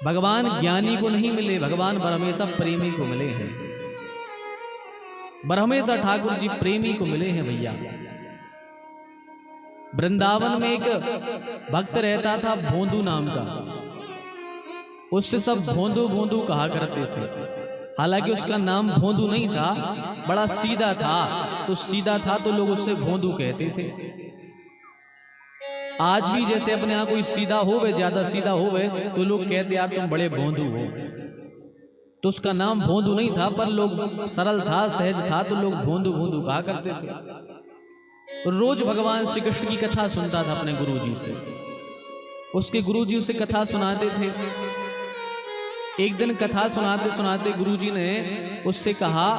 भगवान ज्ञानी को नहीं मिले, भगवान ब्रह्मेशा प्रेमी को मिले हैं। ब्रह्मेशा ठाकुर जी प्रेमी को मिले हैं भैया। वृंदावन में एक भक्त रहता था भोंदू नाम का, उससे सब भोंदू भोंदू कहा करते थे। हालांकि उसका नाम भोंदू नहीं था, बड़ा सीधा था, तो सीधा था तो लोग उससे भोंदू कहते थे। आज भी जैसे अपने यहाँ कोई सीधा हो वे, ज्यादा सीधा हो वे, तो लोग कहते यार तुम बड़े भोंदू हो। तो उसका नाम भोंदू नहीं था, पर लोग सरल था, सहज था, तो लोग भोंदू भोंदू कहा करते थे। रोज भगवान श्री कृष्ण की कथा सुनता था अपने गुरुजी से। उसके गुरुजी उसे कथा सुनाते थे। एक दिन कथा सुनाते सुनाते गुरुजी ने उससे कहा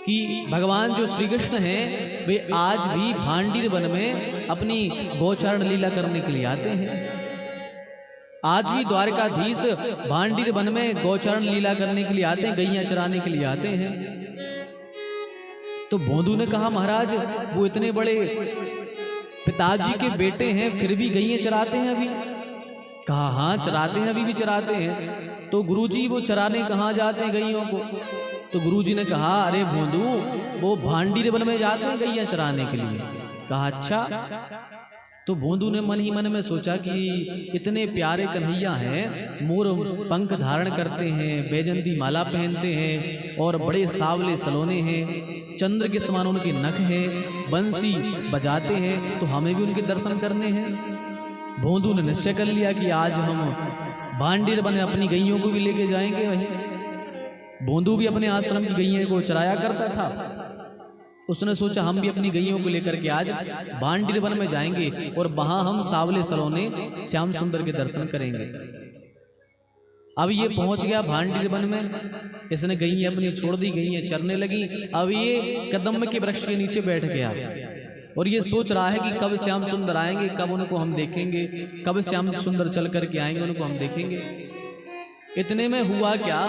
कि भगवान जो श्री कृष्ण हैं वे आज भी भांडीर वन में अपनी गोचरण लीला करने के लिए आते हैं। आज भी द्वारकाधीश भांडीर वन में गोचरण लीला करने के लिए आते हैं, गैया चराने के लिए आते हैं। तो भोंदू ने कहा महाराज वो इतने बड़े पिताजी के बेटे हैं फिर भी गैया चराते हैं अभी? कहा हाँ चराते हैं, अभी भी चराते हैं। तो गुरुजी वो चराने कहाँ जाते हैं गैयों को? तो गुरुजी ने कहा अरे भोंदू वो भांडीर वन में जाते हैं गैया चराने के लिए। कहा अच्छा। तो भोंदू ने मन ही मन में सोचा कि इतने प्यारे कन्हैया हैं, मोर पंख धारण करते हैं, बैजंती माला पहनते हैं और बड़े सावले सलोने हैं, चंद्र के समान उनके नख हैं, बंसी बजाते हैं, तो हमें भी उनके दर्शन करने हैं। भोंदू ने निश्चय कर लिया कि आज हम भांडीर वन अपनी गैयों को भी लेके जाएंगे। वहीं भोंदू भी अपने आश्रम की गैयों को चराया करता था। उसने सोचा हम भी अपनी गैयों को लेकर के आज भांडीर वन में जाएंगे और वहां हम सावले सलोने श्याम सुंदर के दर्शन करेंगे। अब ये पहुंच गया भांडीर वन में, इसने गैया अपनी छोड़ दी, गैया चरने लगी। अब ये कदम के वृक्ष के नीचे बैठ गया और ये सोच रहा है कि कब श्याम सुंदर आएंगे, कब उनको हम देखेंगे, कब श्याम सुंदर चल करके आएंगे, उनको हम देखेंगे। इतने में हुआ क्या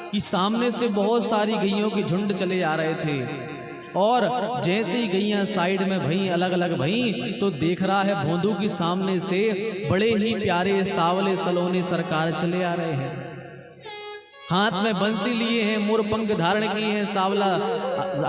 कि सामने से बहुत सारी गैयों के झुंड चले आ रहे थे और जैसे ही गैया साइड में भई, अलग अलग भई, तो देख रहा है भोंदू के सामने से बड़े ही प्यारे सावले सलोने सरकार चले आ रहे हैं। हाथ में बंसी लिए हैं, मोर पंख धारण किए हैं, सावला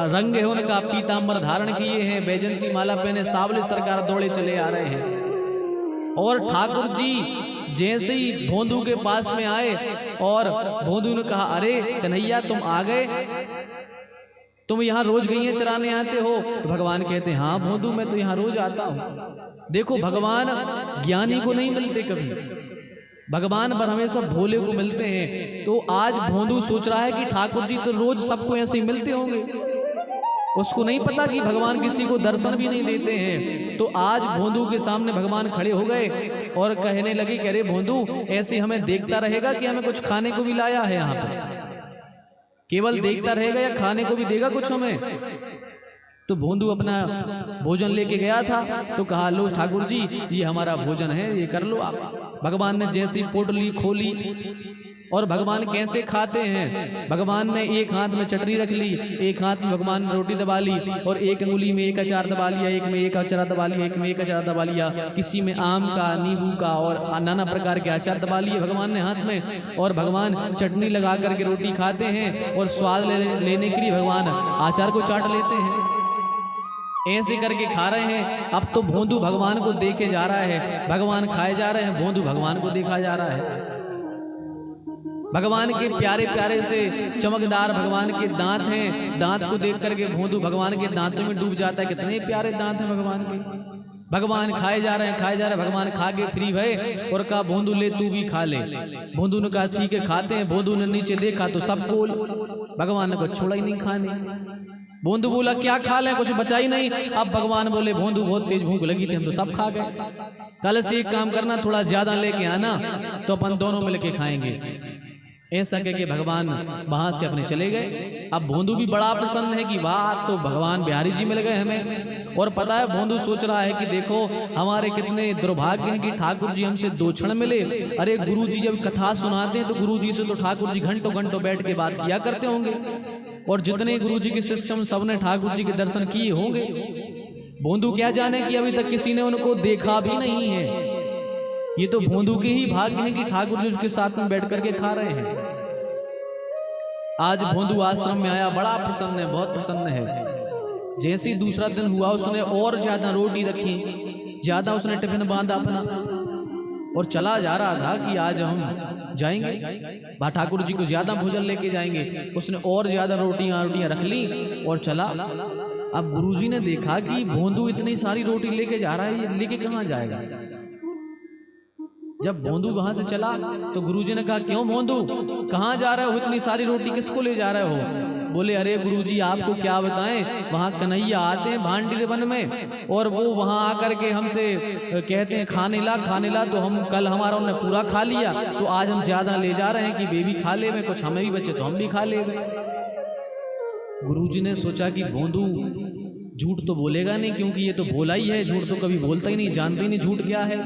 रंग है उनका, पीतांबर धारण किए हैं, बैजंती माला पहने सावले सरकार दौड़े चले आ रहे हैं। और ठाकुर जी जैसे ही भोंदू के पास में आए और भोंदू ने कहा अरे कन्हैया तुम आ गए, तुम यहाँ रोज गैया चराने आते हो? तो भगवान कहते हैं हाँ भोंदू मैं तो यहाँ रोज आता हूँ। देखो भगवान ज्ञानी को नहीं मिलते कभी, भगवान पर हमेशा भोले को मिलते हैं। तो आज भोंदू सोच रहा है कि ठाकुर जी तो रोज सबको ऐसे ही मिलते होंगे, उसको नहीं पता कि भगवान किसी को दर्शन भी नहीं देते हैं। तो आज भोंदू के सामने भगवान खड़े हो गए और कहने लगे कि अरे भोंदू ऐसे हमें देखता रहेगा कि हमें कुछ खाने को भी लाया है यहाँ पे? केवल देखता रहेगा या खाने को भी देगा कुछ हमें? तो भोंदू अपना भोजन लेके गया था, तो कहा लो ठाकुर जी ये हमारा भोजन है, ये कर लो आप। भगवान ने जैसी पोटली खोली और भगवान कैसे खाते हैं, भगवान ने एक हाथ में चटनी रख ली, एक हाथ में भगवान ने रोटी दबा ली और एक अंगुली में एक अचार दबा लिया, एक में एक अचार दबा लिया, एक में एक अचार दबा लिया, किसी में आम का, नींबू का और नाना प्रकार के अचार दबा लिए भगवान ने हाथ में। और भगवान चटनी लगा करके रोटी खाते हैं और स्वाद लेने के लिए भगवान अचार को चाट लेते हैं। ऐसे करके खा रहे हैं। अब तो भोंदू भगवान को देखे जा रहा है, भगवान खाए जा रहे हैं, भोंदू भगवान को देखा जा रहा है। भगवान के प्यारे प्यारे से चमकदार भगवान के दांत हैं, दांत को देख करके भोंदू भगवान के दांतों में डूब जाता है। कितने प्यारे दांत हैं भगवान के। भगवान खाए जा रहे हैं, खाए जा रहे हैं, भगवान खा के फ्री भये और कहा भोंदू ले तू भी खा ले। भोंदू ने कहा ठीक है खाते हैं। भोंदू ने नीचे देखा तो सब बोल, भगवान ने कुछ छोड़ा ही नहीं खाने। भोंदू बोला क्या खा ले, कुछ बचा ही नहीं। अब भगवान बोले भोंदू बहुत तेज भूख लगी थी, हम तो सब खा गए, कल से एक काम करना थोड़ा ज्यादा लेके आना तो अपन दोनों मिलके खाएंगे। ऐसा कह के भगवान वहां से अपने चले गए। अब भोंदू भी बड़ा प्रसन्न है कि वाह तो भगवान बिहारी जी मिल गए हमें। और पता है भोंदू सोच रहा है कि देखो हमारे कितने दुर्भाग्य हैं कि ठाकुर जी हमसे दो क्षण मिले। अरे गुरु जी जब कथा सुनाते हैं तो गुरु जी से तो ठाकुर जी घंटों घंटों बैठ के बात किया करते होंगे, और जितने गुरु जी के शिष्य सबने ठाकुर जी के दर्शन किए होंगे। भोंदू क्या जाने कि अभी तक किसी ने उनको देखा भी नहीं है। ये तो भोंदू के ही भाग्य हैं कि ठाकुर जी उसके साथ में बैठ करके खा रहे हैं। आज भोंदू आश्रम में आया, बड़ा प्रसन्न है, बहुत प्रसन्न है। जैसे ही दूसरा दिन हुआ उसने और ज्यादा रोटी रखी, ज्यादा उसने टिफिन बांधा अपना और चला जा रहा था कि आज हम जाएंगे ठाकुर जी को ज्यादा भोजन लेके जाएंगे। उसने और ज्यादा रोटियां रख ली और चला। अब गुरुजी ने देखा कि भोंदू इतनी सारी रोटी लेके जा रहा है, ये लेके कहाँ जाएगा। जब भोंदू वहां से चला तो गुरुजी ने कहा, क्यों भोंदू, कहाँ जा रहे हो, इतनी सारी रोटी किसको ले जा रहे हो। बोले, अरे गुरुजी आपको क्या बताएं, वहाँ कन्हैया आते हैं भांडीर वन में और वो वहाँ आकर के हमसे कहते हैं खाने ला, तो हम कल हमारा उन्होंने पूरा खा लिया, तो आज हम ज्यादा ले जा रहे हैं कि वे भी खा ले में, कुछ हमें भी बचे तो हम भी खा ले। गुरुजी ने सोचा कि भोंदू झूठ तो बोलेगा नहीं, क्योंकि ये तो बोला ही है, झूठ तो कभी बोलता ही नहीं, जानते ही नहीं झूठ क्या है।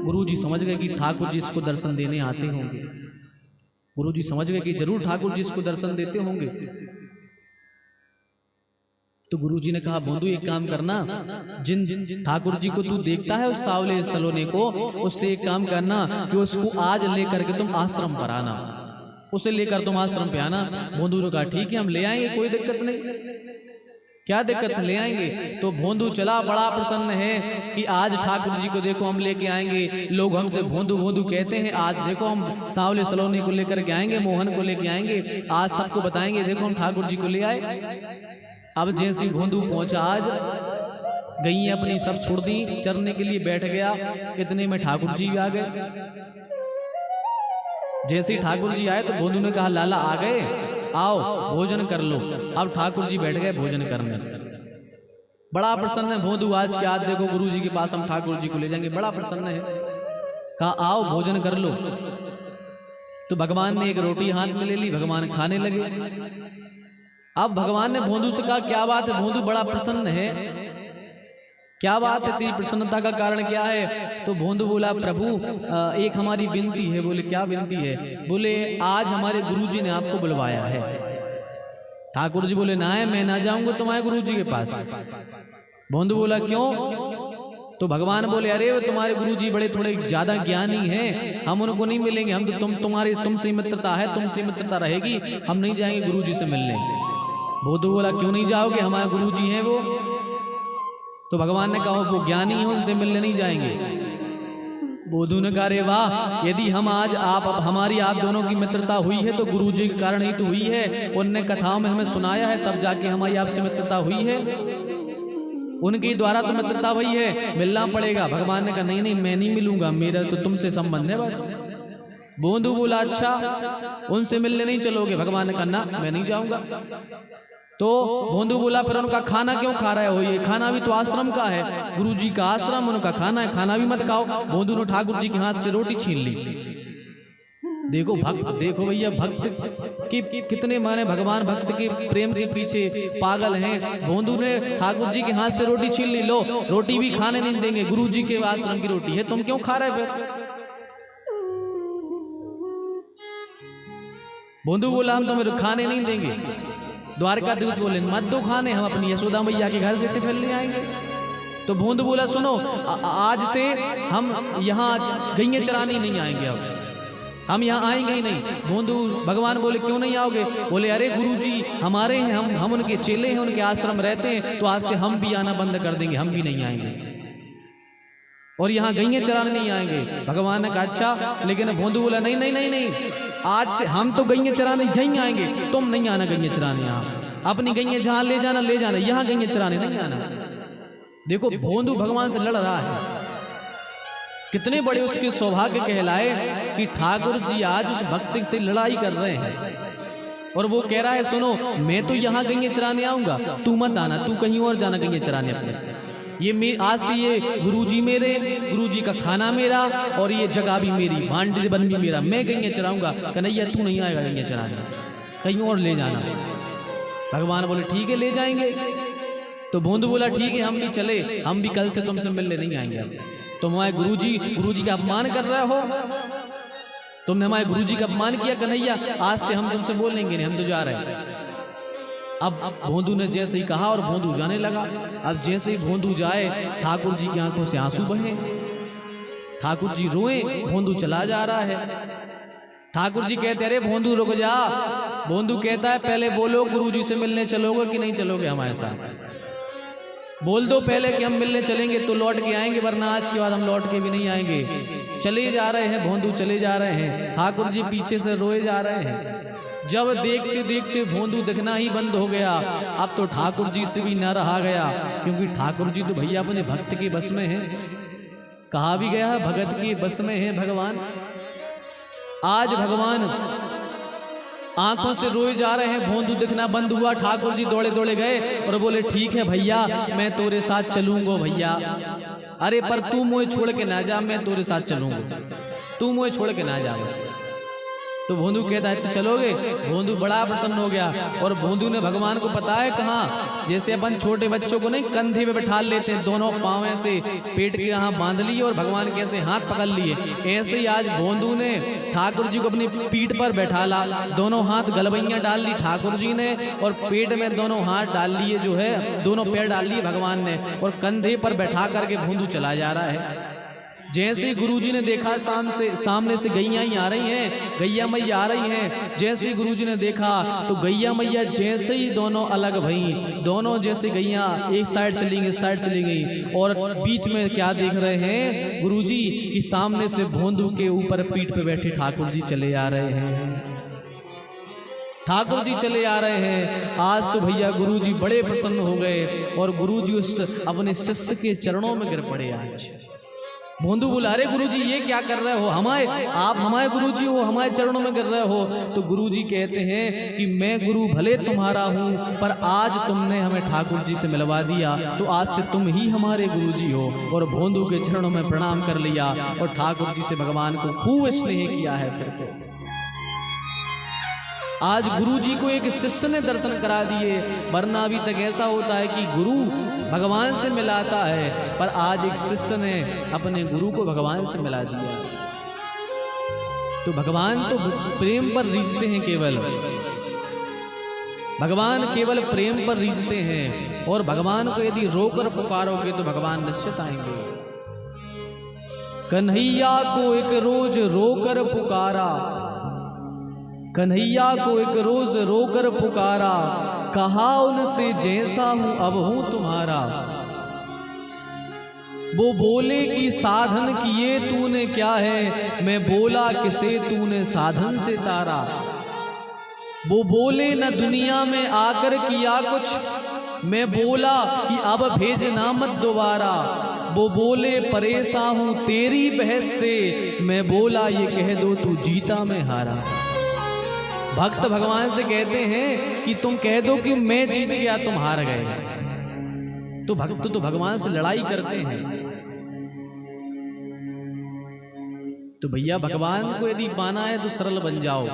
गुरुजी समझ गए कि ठाकुर जी इसको दर्शन देने आते होंगे। गुरुजी समझ गए कि जरूर ठाकुर जी इसको दर्शन देते होंगे। तो गुरुजी ने कहा, भोंदू एक काम करना, जिन ठाकुर जी को तू देखता है उस सावले सलोने को, उससे एक काम करना कि उसको आज लेकर के तुम आश्रम पर आना, उसे लेकर तुम आश्रम पे आना। भोंदू ने कहा, ठीक है हम ले आएंगे, कोई दिक्कत नहीं, क्या दिक्कत, ले आएंगे। तो भोंदू चला, बड़ा प्रसन्न है कि आज ठाकुर जी को देखो हम लेके आएंगे। लोग हमसे भोंदू भोंदू कहते हैं, आज देखो हम सांवले सलोनी को लेकर के आएंगे, मोहन को लेके आएंगे, आज सबको बताएंगे देखो हम ठाकुर जी को ले आए। अब जैसे भोंदू पहुंचा, आज गई अपनी सब छोड़ दी, चरने के लिए बैठ गया। इतने में ठाकुर जी भी आ गए। जैसे ही ठाकुर जी आए तो भोंदू ने कहा, लाला आ गए, आओ भोजन कर लो। अब ठाकुर जी बैठ गए भोजन करने। बड़ा प्रसन्न है भोंदू आज के, आज देखो गुरु जी के पास हम ठाकुर जी को ले जाएंगे, बड़ा प्रसन्न है। कहा आओ भोजन कर लो। तो भगवान ने एक रोटी हाथ में ले ली, भगवान खाने लगे। अब भगवान ने भोंदू से कहा, क्या बात है भोंदू, बड़ा प्रसन्न है, क्या बात है, तेरी प्रसन्नता का कारण क्या है। तो भोंदू बोला, प्रभु एक हमारी विनती है। बोले, क्या विनती है। बोले, आज हमारे गुरुजी ने आपको बुलवाया है। ठाकुर जी बोले, ना है, मैं ना जाऊंगा तुम्हारे गुरुजी के पास। भोंदू बोला, क्यों। तो भगवान बोले, अरे वो तुम्हारे गुरुजी बड़े थोड़े ज्यादा ज्ञानी हैं, हम उनको नहीं मिलेंगे, हम तो तुमसे मित्रता है, तुमसे मित्रता रहेगी, हम नहीं जाएंगे गुरुजी से मिलने। भोंदू बोला, क्यों नहीं जाओगे, हमारे गुरुजी हैं वो। तो भगवान ने कहा, वो ज्ञानी है, उनसे मिलने नहीं जाएंगे। भोंदू ने कहा, अरे वाह, यदि हम आज हमारी आप दोनों की मित्रता हुई है तो गुरुजी के कारण ही तो हुई है, उनने कथाओं में हमें सुनाया है, तब जाके हमारी आपसे मित्रता हुई है, उनके द्वारा तो मित्रता हुई है, मिलना पड़ेगा। भगवान ने कहा, नहीं नहीं मैं नहीं मिलूंगा, मेरा तो तुमसे संबंध है बस। भोंदू बोला, अच्छा उनसे मिलने नहीं चलोगे। भगवान ने कहा, ना मैं नहीं जाऊंगा। तो भोंदू बोला, फिर उनका खाना क्यों खा रहे हो, ये खाना भी तो आश्रम का है, गुरुजी का आश्रम, उनका खाना है, खाना भी मत खाओ। भोंदू ने ठाकुर जी के हाथ से रोटी छीन ली। देखो भक्त, देखो भैया भक्त कि कितने माने भगवान भक्त के प्रेम के पीछे पागल हैं। भोंदू ने ठाकुर जी के हाथ से रोटी छीन ली, लो रोटी भी खाने नहीं देंगे, गुरुजी के आश्रम की रोटी है, तुम क्यों खा रहे फिर। भोंदू बोला, हम तुम्हें खाने नहीं देंगे। द्वारकाधीश बोले, मत दो खाने, हम अपनी यशोदा मैया के घर से टिफिन ले आएंगे। तो भोंदू बोला, सुनो आज से हम यहाँ गैया चरानी नहीं आएंगे, अब हम यहाँ आएंगे ही नहीं। भोंदू भगवान बोले, क्यों नहीं आओगे। बोले, अरे गुरुजी हमारे हैं, हम उनके चेले हैं, उनके आश्रम रहते हैं, तो आज से हम भी आना बंद कर देंगे, हम भी नहीं आएंगे और यहाँ गैया चराने नहीं आएंगे। भगवान ने कहा, अच्छा। लेकिन भोंदू बोला, नहीं नहीं नहीं नहीं, आज से हम तो गैया चराने जहीं आएंगे, तुम नहीं आना गैया चराने, यहाँ अपनी गैया जहाँ ले जाना, यहाँ गैया चराने नहीं आना। देखो भोंदू भगवान से लड़ रहा है, कितने बड़े उसके सौभाग्य कहलाए कि ठाकुर जी आज उस भक्त से लड़ाई कर रहे हैं और वो कह रहा है, सुनो मैं तो यहाँ गैया चराने आऊंगा, तू मत आना, तू कहीं और जाना गैया चराने अपने। ये आज से ये गुरुजी मेरे, गुरुजी का खाना मेरा और ये जगह भी मेरी, भांडीर बन भी मेरा, मैं गैया चराऊंगा। कन्हैया तू नहीं आएगा गैया चराने, कहीं और ले जाना। भगवान बोले, ठीक है ले जाएंगे। तो भोंदू बोला, ठीक है हम भी चले, हम भी कल से तुमसे मिलने नहीं आएंगे। अब तुम हमारे गुरुजी का अपमान कर रहे हो, तुमने हमारे गुरुजी का अपमान किया कन्हैया, आज से हम तुमसे बोलेंगे नहीं, हम तो जा रहे हैं। अब भोंदू ने जैसे ही कहा और भोंदू जाने लगा। अब जैसे ही भोंदू जाए, ठाकुर जी की आंखों से आंसू बहे। ठाकुर जी रोए, भोंदू चला जा रहा है। ठाकुर जी कहते अरे भोंदू रुक जा। भोंदू कहता है पहले बोलो गुरुजी से मिलने चलोगे कि नहीं चलोगे हमारे साथ? बोल दो पहले कि हम मिलने चलेंगे तो लौट के आएंगे, वरना आज के बाद हम लौट के भी नहीं आएंगे। चले जा रहे हैं भोंदू, चले जा रहे हैं। ठाकुर जी पीछे से रोए जा रहे हैं। जब देखते देखते भोंदू दिखना ही बंद हो गया। अब तो ठाकुर जी से भी न रहा गया, क्योंकि ठाकुर जी तो भैया अपने भक्त के बस में हैं। कहा भी गया भगत के बस में है भगवान। आज भगवान आंखों से रोए जा रहे हैं। भोंदू दिखना बंद हुआ। ठाकुर जी दौड़े दौड़े गए और बोले ठीक है भैया, मैं तेरे साथ चलूंगा भैया। अरे पर तू मुझे छोड़ के ना जा, मैं तेरे साथ चलूंगा, तू मुझे छोड़ के ना जा बस। तो भोंदू कहता है अच्छा चलोगे? भोंदू बड़ा प्रसन्न हो गया। और भोंदू ने भगवान को पता है कहाँ, जैसे अपन छोटे बच्चों को नहीं कंधे पे बैठा लेते हैं, दोनों पाँव से पेट के यहाँ बांध लिए और भगवान के ऐसे हाथ पकड़ लिए, ऐसे ही आज भोंदू ने ठाकुर जी को अपनी पीठ पर बैठा ला। दोनों हाथ गलबैयाँ डाल ली ठाकुर जी ने और पेट में दोनों हाथ डाल लिए, जो है दोनों पैर डाल लिए भगवान ने, और कंधे पर बैठा करके भोंदू चला जा रहा है। जैसे ही गुरुजी ने देखा सामने से गैया ही आ रही हैं, गैया मैया आ रही हैं। जैसे ही गुरुजी ने देखा तो गैया मैया जैसे ही दोनों अलग भई, दोनों जैसे गैया एक साइड चली गई, साइड चली गई। और बीच में क्या देख रहे हैं गुरुजी कि सामने से भोंदू के ऊपर पीठ पे बैठे ठाकुर जी चले आ रहे हैं। ठाकुर जी चले आ रहे हैं। आज तो भैया गुरुजी बड़े प्रसन्न हो गए और गुरुजी उस अपने शिष्य के चरणों में गिर पड़े। आज भोंदू बोला अरे गुरुजी ये क्या कर रहे हो, आप हमारे गुरुजी हो, हमारे चरणों में गिर रहे हो। तो गुरुजी कहते हैं कि मैं गुरु भले तुम्हारा हूँ, पर आज तुमने हमें ठाकुर जी से मिलवा दिया, तो आज से तुम ही हमारे गुरुजी हो। और भोंदू के चरणों में प्रणाम कर लिया और ठाकुर जी से भगवान को खूब स्नेह किया है। फिर तो आज गुरुजी को एक शिष्य ने दर्शन करा दिए, वरना अभी तक ऐसा होता है कि गुरु भगवान से मिलाता है, पर आज एक शिष्य ने अपने गुरु को भगवान से मिला दिया। तो भगवान तो प्रेम पर रीझते हैं, केवल भगवान केवल प्रेम पर रीझते हैं। और भगवान को यदि रोकर पुकारोगे तो भगवान निश्चित आएंगे। कन्हैया को एक रोज रोकर पुकारा, कन्हैया को एक रोज रोकर पुकारा, कहा उनसे जैसा हूं अब हूं तुम्हारा। वो बोले कि साधन किए तूने क्या है, मैं बोला किसे तूने साधन से तारा। वो बोले न दुनिया में आकर किया कुछ, मैं बोला कि अब भेजना मत दोबारा। वो बोले परेशान हूं तेरी बहस से, मैं बोला ये कह दो तू जीता मैं हारा। भक्त भगवान से कहते हैं कि तुम कह दो कि मैं जीत गया तुम हार गए। तो भक्त तो भगवान से लड़ाई करते हैं। तो भैया भगवान को यदि पाना है तो सरल बन जाओ।